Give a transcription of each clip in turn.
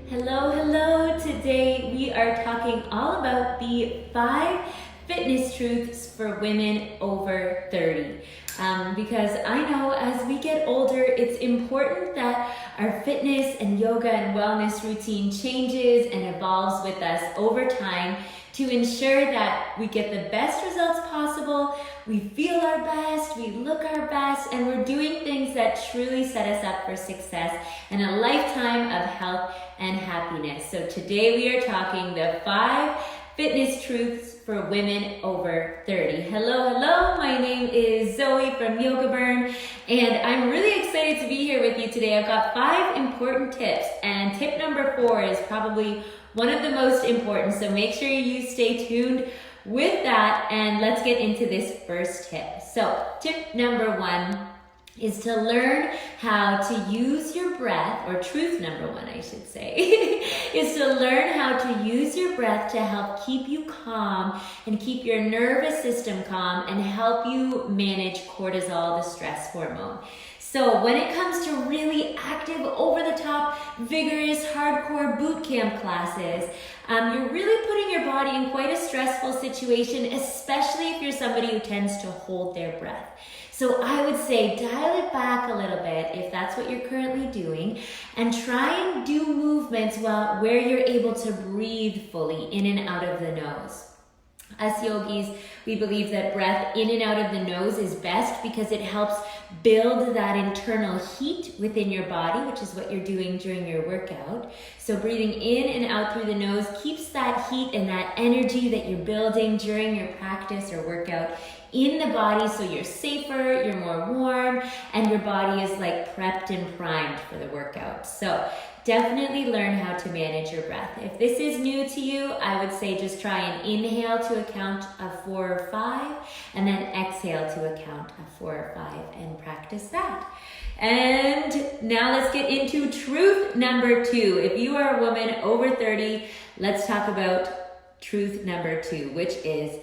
Hello, hello. Today we are talking all about the 5 fitness truths for women over 30. Because I know as we get older, it's important that our fitness and yoga and wellness routine changes and evolves with us over time to ensure that we get the best results possible, we feel our best, we look our best, and we're doing things that truly set us up for success and a lifetime of health and happiness. So today we are talking the 5 fitness truths for women over 30. Hello, my name is Zoe from Yoga Burn, and I'm really excited to be here with you today. I've got 5 important tips, and tip number 4 is probably one of the most important, so make sure you stay tuned with that, and let's get into this first tip. So tip number 1 is to learn how to use your breath, or truth number 1, I should say, is to learn how to use your breath to help keep you calm and keep your nervous system calm and help you manage cortisol, the stress hormone. So when it comes to really active, over-the-top, vigorous, hardcore boot camp classes, you're really putting your body in quite a stressful situation, especially if you're somebody who tends to hold their breath. So I would say dial it back a little bit if that's what you're currently doing, and try and do movements where you're able to breathe fully in and out of the nose. Us yogis, we believe that breath in and out of the nose is best because it helps build that internal heat within your body, which is what you're doing during your workout. So breathing in and out through the nose keeps that heat and that energy that you're building during your practice or workout in the body, so you're safer, you're more warm, and your body is like prepped and primed for the workout. So definitely learn how to manage your breath. If this is new to you, I would say just try and inhale to a count of 4 or 5, and then exhale to a count of 4 or 5, and practice that. And now let's get into truth number 2. If you are a woman over 30, let's talk about truth number 2, which is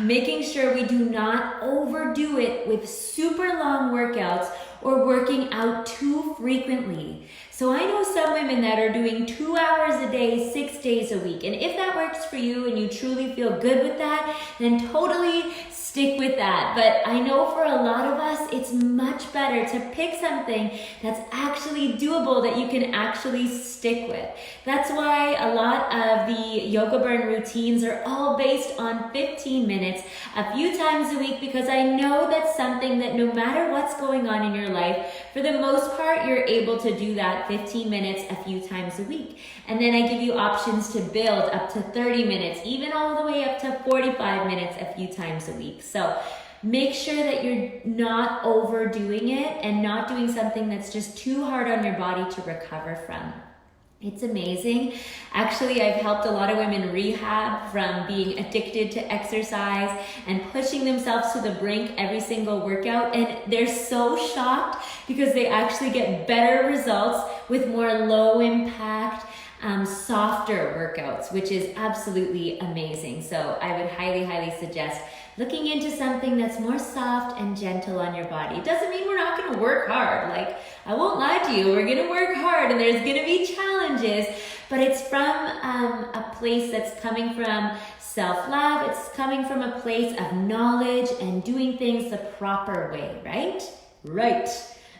making sure we do not overdo it with super long workouts or working out too frequently. So I know some women that are doing 2 hours a day, 6 days a week. And if that works for you and you truly feel good with that, then totally stick with that. But I know for a lot of us, it's much better to pick something that's actually doable that you can actually stick with. That's why a lot of the Yoga Burn routines are all based on 15 minutes a few times a week, because I know that's something that no matter what's going on in your life, for the most part, you're able to do that 15 minutes a few times a week. And then I give you options to build up to 30 minutes, even all the way up to 45 minutes a few times a week. So make sure that you're not overdoing it and not doing something that's just too hard on your body to recover from. It's amazing. Actually, I've helped a lot of women rehab from being addicted to exercise and pushing themselves to the brink every single workout. And they're so shocked because they actually get better results with more low impact, softer workouts, which is absolutely amazing. So I would highly suggest looking into something that's more soft and gentle on your body. It doesn't mean we're not gonna work hard. Like, I won't lie to you, we're gonna work hard and there's gonna be challenges, but it's from a place that's coming from self-love. It's coming from a place of knowledge and doing things the proper way, right? Right.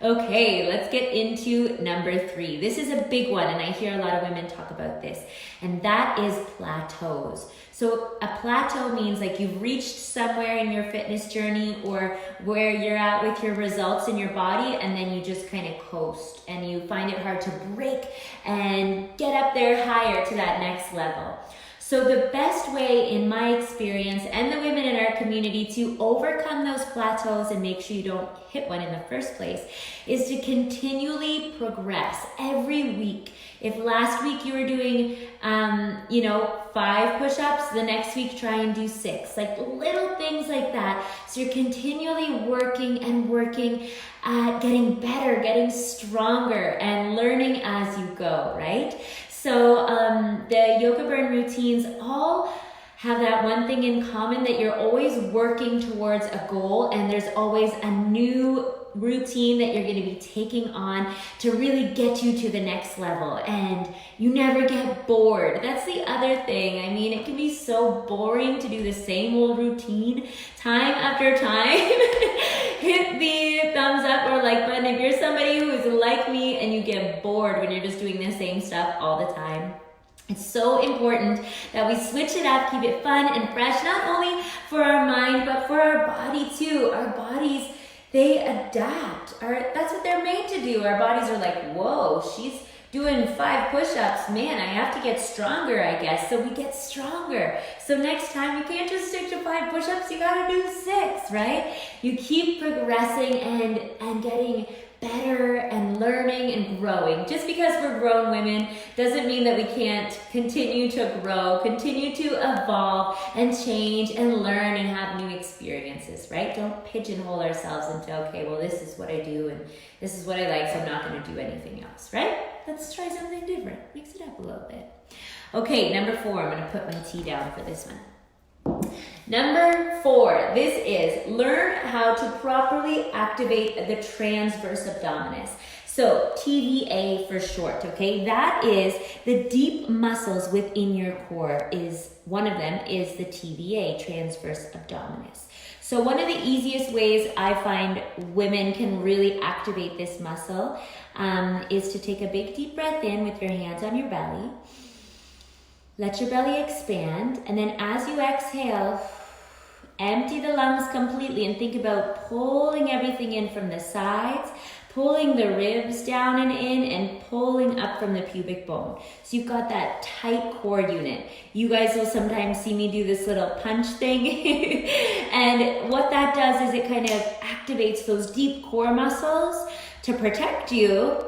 Okay, let's get into number 3. This is a big one, and I hear a lot of women talk about this, and that is plateaus. So a plateau means like you've reached somewhere in your fitness journey or where you're at with your results in your body, and then you just kind of coast and you find it hard to break and get up there higher to that next level. So the best way, in my experience, and the women in our community, to overcome those plateaus and make sure you don't hit one in the first place is to continually progress every week. If last week you were doing, 5 push-ups, the next week try and do 6. Like little things like that. So you're continually working at getting better, getting stronger, and learning as you go, right? So the Yoga Burn routines all have that one thing in common, that you're always working towards a goal, and there's always a new routine that you're going to be taking on to really get you to the next level, and you never get bored. That's the other thing. I mean, it can be so boring to do the same old routine time after time. Hit the thumbs up or like button if you're somebody who is like me and you get bored when you're just doing the same stuff all the time. It's so important that we switch it up, keep it fun and fresh, not only for our mind, but for our body too. Our bodies, they adapt. That's what they're made to do. Our bodies are like, whoa, she's doing 5 push-ups. Man, I have to get stronger, I guess. So we get stronger. So next time, you can't just stick to 5 push-ups, you gotta do 6, right? You keep progressing and getting better and learning and growing. Just because we're grown women doesn't mean that we can't continue to grow, continue to evolve and change and learn and have new experiences, right? Don't pigeonhole ourselves into, okay, well, this is what I do and this is what I like, so I'm not gonna do anything else, right? Let's try something different. Mix it up a little bit. Okay, number 4, I'm gonna put my tea down for this one. Number 4, this is learn how to properly activate the transverse abdominis. So TVA for short, okay? That is the deep muscles within your core. One of them is the TVA, transverse abdominis. So one of the easiest ways I find women can really activate this muscle is to take a big deep breath in with your hands on your belly. Let your belly expand, and then as you exhale, empty the lungs completely and think about pulling everything in from the sides, pulling the ribs down and in, and pulling up from the pubic bone. So you've got that tight core unit. You guys will sometimes see me do this little punch thing. And what that does is it kind of activates those deep core muscles to protect you.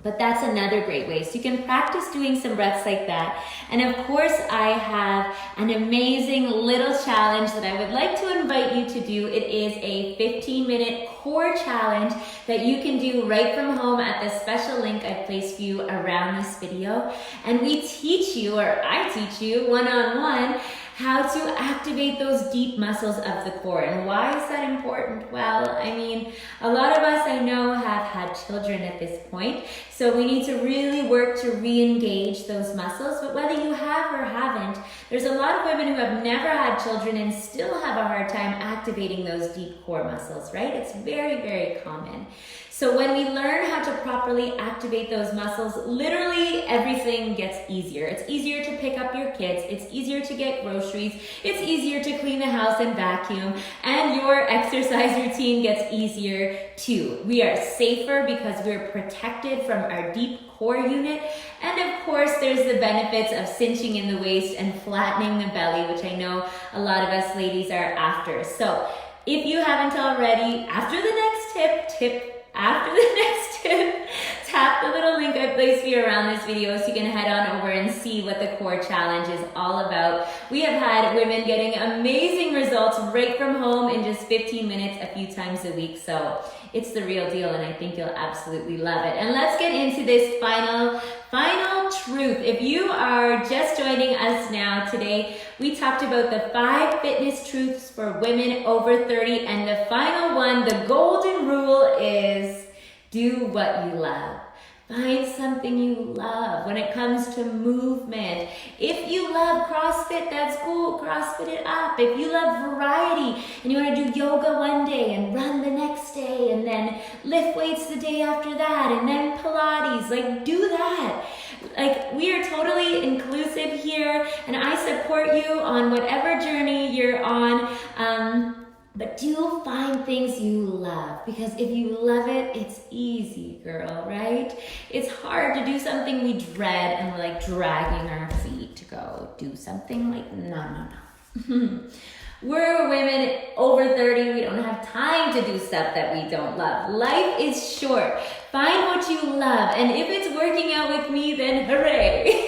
But that's another great way. So you can practice doing some breaths like that. And of course, I have an amazing little challenge that I would like to invite you to do. It is a 15-minute core challenge that you can do right from home at the special link I placed for you around this video. And we teach you, or I teach you one-on-one, how to activate those deep muscles of the core. And why is that important? Well, I mean, a lot of us I know have had children at this point, so we need to really work to re-engage those muscles. But whether you have or haven't, there's a lot of women who have never had children and still have a hard time activating those deep core muscles, right? It's very, very common. So when we learn how to properly activate those muscles, literally everything gets easier. It's easier to pick up your kids. It's easier to get groceries. It's easier to clean the house and vacuum. And your exercise routine gets easier too. We are safer because we're protected from our deep core unit. And of course, there's the benefits of cinching in the waist and flattening the belly, which I know a lot of us ladies are after. So if you haven't already, after the next tip, tap the little link I placed for you around this video so you can head on over and see what the core challenge is all about. We have had women getting amazing results right from home in just 15 minutes a few times a week. So it's the real deal, and I think you'll absolutely love it. And let's get into this final truth. If you are just joining us now today, we talked about the 5 fitness truths for women over 30, and the final one, the golden rule, is do what you love. Find something you love when it comes to movement. If you love CrossFit, that's cool. CrossFit it up. If you love variety and you want to do yoga one day and run the next day and then lift weights the day after that and then Pilates, like do that. Like, we are totally inclusive here, and I support you on whatever journey you're on. But do find things you love, because if you love it, it's easy, girl, right? It's hard to do something we dread and we're like dragging our feet to go do something. Like, no. We're women over 30. We don't have time to do stuff that we don't love. Life is short. Find what you love. And if it's working out with me, then hooray.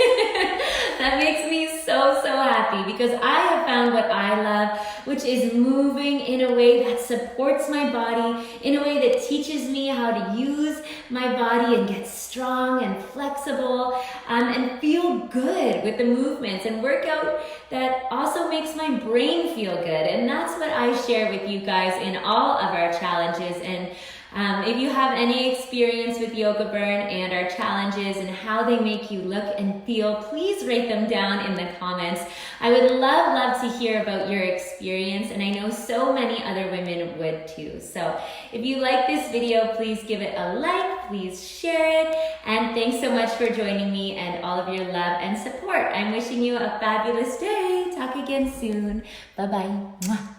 That makes me so happy, because I have found what I love, which is moving in a way that supports my body, in a way that teaches me how to use my body and get strong and flexible, and feel good with the movements, and workout that also makes my brain feel good. And that's what I share with you guys in all of our challenges. And If you have any experience with Yoga Burn and our challenges and how they make you look and feel, please write them down in the comments. I would love to hear about your experience, and I know so many other women would too. So if you like this video, please give it a like, please share it, and thanks so much for joining me and all of your love and support. I'm wishing you a fabulous day. Talk again soon. Bye-bye.